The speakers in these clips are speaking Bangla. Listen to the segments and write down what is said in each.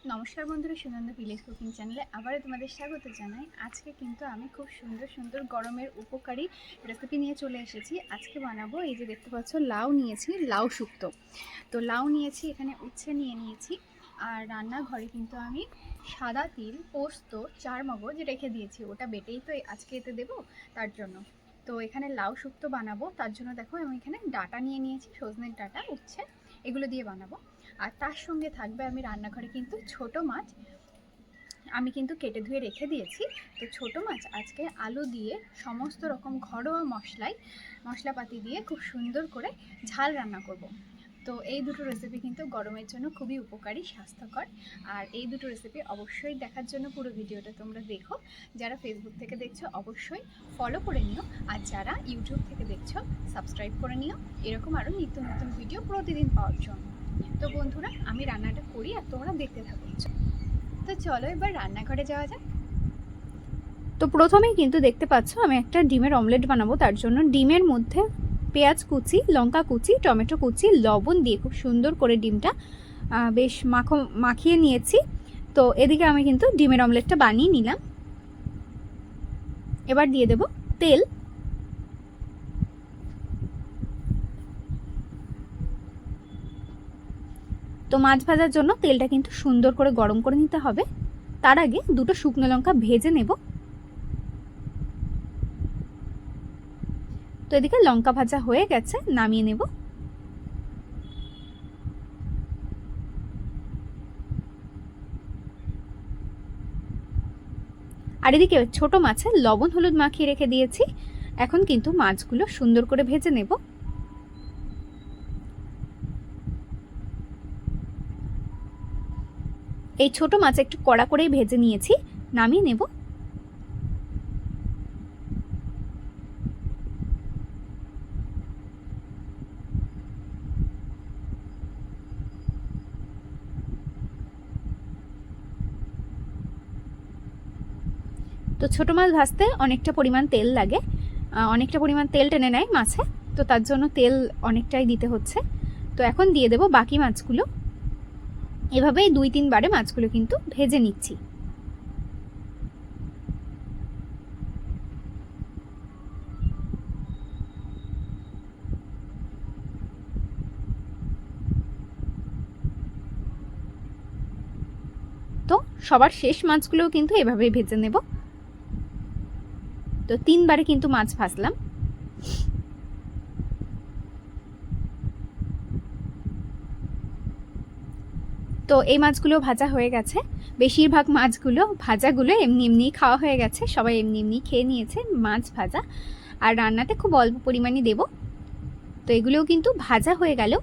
নমস্কার বন্ধুরা, সুনন্দা ভিলেজ কুকিং চ্যানেলে আবারও তোমাদের স্বাগত জানাই। আজকে কিন্তু আমি খুব সুন্দর সুন্দর গরমের উপকারী রেসিপি নিয়ে চলে এসেছি। আজকে বানাবো, এই যে দেখতে পাচ্ছ, লাউ নিয়েছি, লাউ শুক্তো। তো লাউ নিয়েছি, এখানে উচ্ছে নিয়ে নিয়েছি, আর রান্নাঘরে কিন্তু আমি সাদা তিল, পোস্ত, চারমগজ রেখে দিয়েছি। ওটা বেটেই তো আজকে এতে দেবো, তার জন্য। তো এখানে লাউ শুক্তো বানাবো, তার জন্য দেখো আমি এখানে ডাঁটা নিয়ে নিয়েছি, সজনের ডাঁটা, উচ্ছে, এগুলো দিয়ে বানাবো। আর তার সঙ্গে থাকবে, আমি রান্নাঘরে কিন্তু ছোট মাছ আমি কিন্তু কেটে ধুয়ে রেখে দিয়েছি। তো ছোট মাছ আজকে আলু দিয়ে সমস্ত রকম ঘরোয়া মশলাপাতি দিয়ে খুব সুন্দর করে ঝাল রান্না করব। তো এই দুটো রেসিপি কিন্তু গরমের জন্য খুবই উপকারী, স্বাস্থ্যকর। আর এই দুটো রেসিপি অবশ্যই দেখার জন্য পুরো ভিডিওটা তোমরা দেখো। যারা ফেসবুক থেকে দেখছো অবশ্যই ফলো করে নিও, আর যারা ইউটিউব থেকে দেখছো সাবস্ক্রাইব করে নিও, এরকম আরও নিত্য নতুন ভিডিও প্রতিদিন পাওয়ার জন্য। তো বন্ধুরা, আমি রান্নাটা করি আর তোমরা দেখতে থাকো। তো চলো এবার রান্নাঘরে যাওয়া যাক। তো প্রথমেই কিন্তু দেখতে পাচ্ছ আমি একটা ডিমের অমলেট বানাবো। তার জন্য ডিমের মধ্যে পেঁয়াজ কুচি, লঙ্কা কুচি, টমেটো কুচি, লবণ দিয়ে খুব সুন্দর করে ডিমটা বেশ মাখিয়ে নিয়েছি। তো এদিকে আমি কিন্তু ডিমের অমলেটটা বানিয়ে নিলাম। এবার দিয়ে দেব তেল। তো মাছ ভাজার জন্য তেলটা কিন্তু সুন্দর করে গরম করে নিতে হবে। তার আগে দুটো শুকনো লঙ্কা ভেজে নেব। তো এদিকে লঙ্কা ভাজা হয়ে গেছে, নামিয়ে নেব। আর এদিকে ছোট মাছে লবণ হলুদ মাখিয়ে রেখে দিয়েছি। এখন কিন্তু মাছগুলো সুন্দর করে ভেজে নেব। এই ছোট মাছ একটু কড়া করেই ভেজে নিয়েছি, নামিয়ে নেব। তো ছোট মাছ ভাজতে অনেকটা পরিমাণ তেল লাগে, অনেকটা পরিমাণ তেল টেনে নেয় মাছে। তো তার জন্য তেল অনেকটাই দিতে হচ্ছে। তো এখন দিয়ে দেব বাকি মাছগুলো। এভাবেই 2-3 বারে মাছগুলো কিন্তু ভেজে নিচ্ছি। তো সবার শেষ মাছগুলোও কিন্তু এভাবেই ভেজে নেব। তো 3 বারে কিন্তু মাছ ভাজলাম। তো এই মাছগুলো ভাজা হয়ে গেছে। বেশিরভাগ মাছগুলো ভাজাগুলো এমনি এমনি খাওয়া হয়ে গেছে, সবাই এমনি এমনি খেয়ে নিয়েছে মাছ ভাজা। আর রান্নাতে খুব অল্প পরিমাণে দেব। তো এগুলোও কিন্তু ভাজা হয়ে গেল।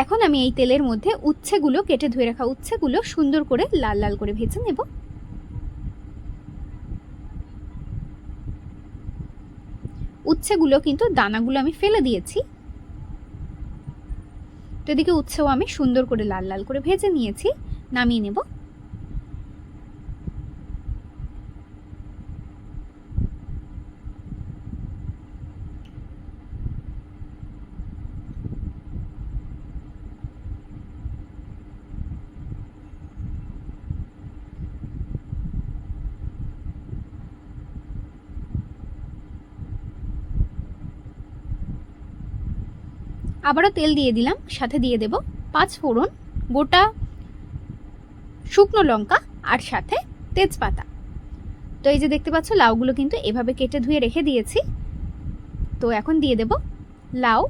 এখন আমি এই তেলের মধ্যে উচ্ছেগুলো, কেটে ধুয়ে রাখা উচ্ছেগুলো সুন্দর করে লাল লাল করে ভেজে নেব। উচ্ছেগুলো কিন্তু দানাগুলো আমি ফেলে দিয়েছি। তো এদিকে উচ্ছেও আমি সুন্দর করে লাল লাল করে ভেজে নিয়েছি, নামিয়ে নেব। আবারও তেল দিয়ে দিলাম, সাথে দিয়ে দেব 5 ফোড়ন, গোটা শুকনো লঙ্কা, আর সাথে তেজপাতা। তো এই যে দেখতে পাচ্ছ লাউগুলো কিন্তু এভাবে কেটে ধুয়ে রেখে দিয়েছি। তো এখন দিয়ে দেব লাউ।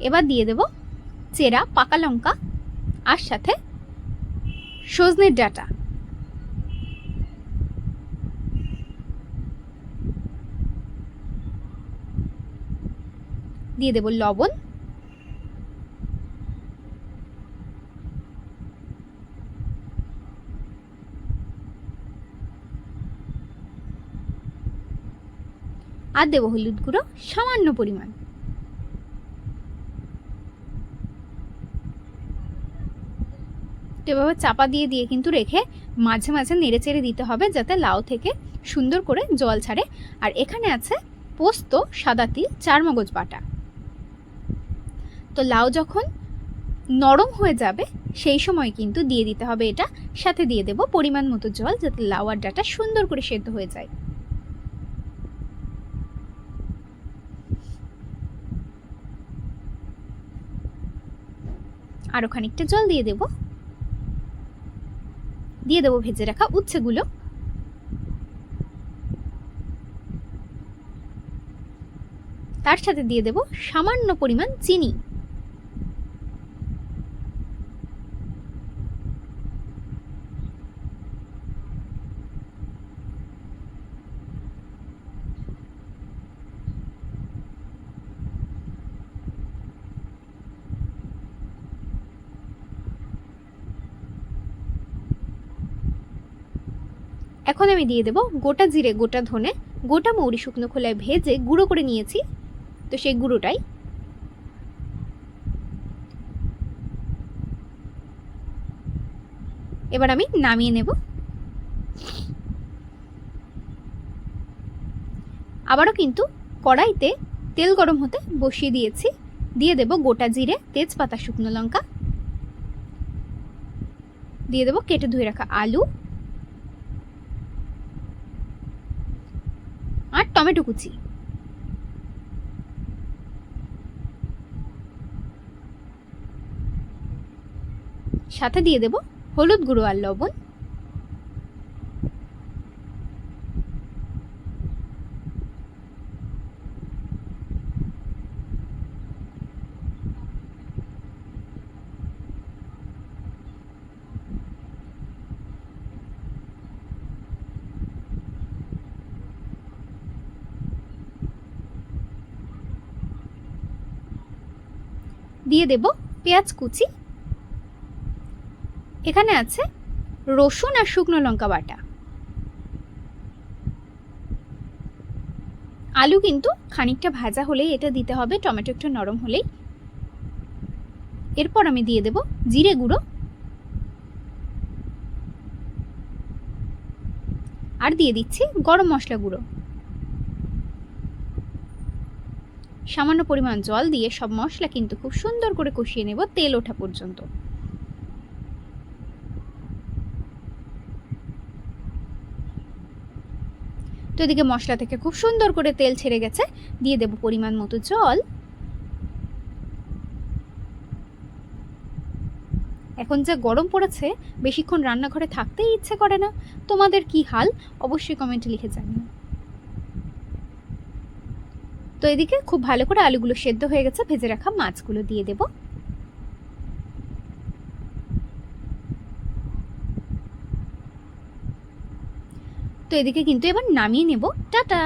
এবার দিয়ে দেব চেরা পাকা লঙ্কা, আর সাথে সজনের ডাঁটা। দিয়ে দেব লবণ, আর দেব হলুদ গুঁড়ো সামান্য পরিমাণ। তো এভাবে চাপা দিয়ে দিয়ে কিন্তু রেখে মাঝে মাঝে নেড়ে চেড়ে দিতে হবে যাতে লাউ থেকে সুন্দর করে জল ছাড়ে। আর এখানে আছে পোস্ত, সাদা তিল, চারমগজ বাটা। তো লাউ যখন নরম হয়ে যাবে সেই সময় কিন্তু দিয়ে দিতে হবে এটা, সাথে দিয়ে দেব পরিমাণ মতো জল যাতে লাউ আর ডাঁটা সুন্দর করে সেদ্ধ হয়ে যায়। আরও খানিকটা জল দিয়ে দেব ভেজে রাখা উচ্ছেগুলো। তার সাথে দিয়ে দেব সামান্য পরিমাণ চিনি। এখন আমি দিয়ে দেব গোটা জিরে, গোটা ধনে, গোটা মৌরি শুকনো খোলায় ভেজে গুঁড়ো করে নিয়েছি, তো সেই গুঁড়োটাই। এবার আমি নামিয়ে নেব। আবারও কিন্তু কড়াইতে তেল গরম হতে বসিয়ে দিয়েছি, দিয়ে দেব গোটা জিরে, তেজপাতা, শুকনো লঙ্কা, দিয়ে দেব কেটে ধুয়ে রাখা আলু আর টমেটো কুচি। সাথে দিয়ে দেব হলুদ গুঁড়ো আর লবণ। দিয়ে দেব পেঁয়াজ কুচি। এখানে আছে রসুন আর শুকনো লঙ্কা বাটা। আলু কিন্তু খানিকটা ভাজা হলেই এটা দিতে হবে, টমেটো একটু নরম হলেই। এরপর আমি দিয়ে দেব জিরে গুঁড়ো আর দিয়ে দিচ্ছি গরম মশলা গুঁড়ো। সামান্য পরিমাণ জল দিয়ে সব মশলা কিন্তু খুব সুন্দর করে কষিয়ে নেব তেল ওঠা পর্যন্ত। তো এদিকে মশলা থেকে খুব সুন্দর করে তেল ছেড়ে গেছে, দিয়ে দেব পরিমাণ মতো জল। এখন যা গরম পড়েছে বেশিক্ষণ রান্নাঘরে থাকতেই ইচ্ছে করে না। তোমাদের কি হাল অবশ্যই কমেন্টে লিখে জানিও। তো এদিকে খুব ভালো করে আলুগুলো সেদ্ধ হয়ে গেছে, ভেজে রাখা মাছগুলো দিয়ে দেব। তো এদিকে কিন্তু এবার নামিয়ে নেব। টাটা।